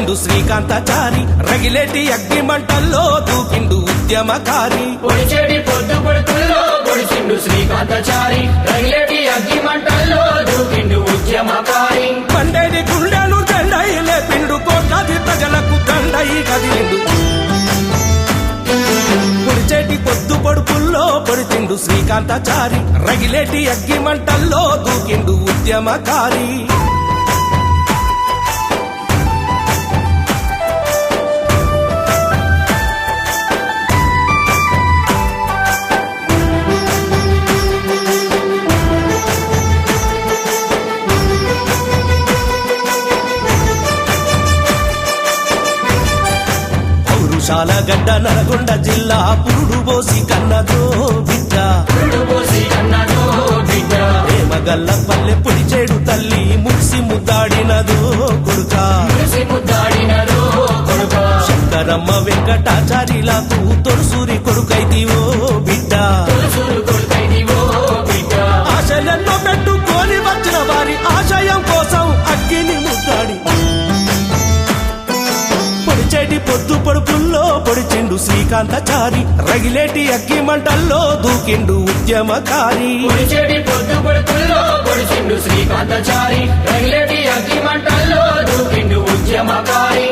పొడిచిండు శ్రీకాంతాచారి రగిలేటి అగ్ని మంటల్లో దూకిండు ఉద్యమకారి పొడిచేటి పొద్దు పొడుతుల్లో పొడిచిండు శ్రీకాంతాచారి రగిలేటి అగ్ని మంటల్లో దూకిండు ఉద్యమకారి పండేటి గుండెను జెండై లేపిండు కోట్లాది ప్రజలకు దండై కదిలిండు పొడిచేటి పొద్దు పొడుపుల్లో పొడిచిండు శ్రీకాంతాచారి రగిలేటి అగ్గి మంటల్లో దూకిండు ఉద్యమకారి పౌరుషాలగడ్డ నల్గొండ జిల్లా పురుడు పోసి కన్నదో బిడ్డ ప్రేమగల్ల పల్లె పొడిచేడు తల్లి మురిసి ముద్దాడినదో కొడుకా శంకరమ్మ వెంకటాచారిలకు తొలసూరి కొడుకైతివో బిడ్డ ఆశలెన్నో పెట్టుకొని వచ్చిన వారి ఆశయం కోసం అగ్గిని ముద్దాడి పొడిచేటి పొద్దు పొడుపుల్లో పొడిచిండు శ్రీకాంతాచారి రగిలేటి అగ్గి మంటల్లో దూకిండు ఉద్యమకారి పొడిచేటి పొద్దు పొడుపుల్లో పొడిచిండు శ్రీకాంతాచారి రగిలేటి అగ్ని మంటల్లో దూకిండు ఉద్యమకారి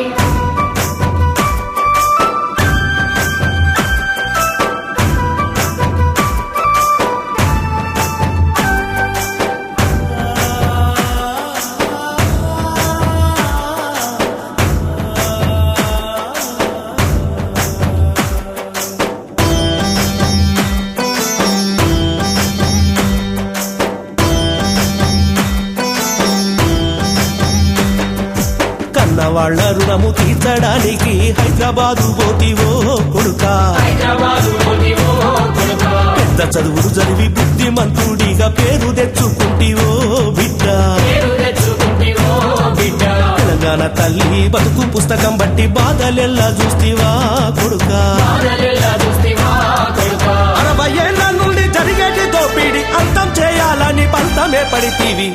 వాళ్ళ రుణము తీర్చడానికి హైదరాబాదు పోతివో కొడుకా పెద్ద చదువులు చదివి బుద్ధిమంతుడిగా పేరు తెచ్చుకుంటివో బిడ్డ తెలంగాణ తల్లి బతుకు పుస్తకం బట్టి బాధలెల్లా చూస్తివా కొడుకా 60 ఏళ్ల నుండి జరిగేటి దోపిడి అంతం చేయాలని పంతమే పడితీవి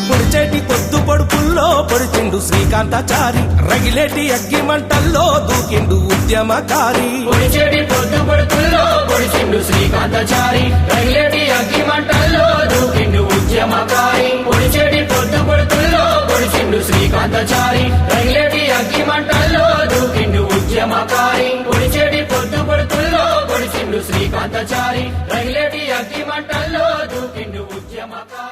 పొడిచేటి పొద్దు పొడుపుల్లో పొడిచిండు శ్రీకాంతాచారి రగిలేటి అగ్గి మంటల్లో దూకిండు ఉద్యమకారి పొడిచేటి పొద్దు పొడుపుల్లో పొడిచిండు శ్రీకాంతాచారి రగిలేటి అగ్గి మంటల్లో దూకిండు ఉద్యమకారి పొడిచేటి పొద్దు పొడుపుల్లో పొడిచిండు శ్రీకాంతాచారి రగిలేటి అగ్గి మంటల్లో దూకిండు ఉద్యమకారి పొడిచేటి పొద్దు పొడుపుల్లో పొడిచిండు శ్రీకాంతాచారి రగిలేటి అగ్గి మంటల్లో దూకిండు ఉద్యమకారి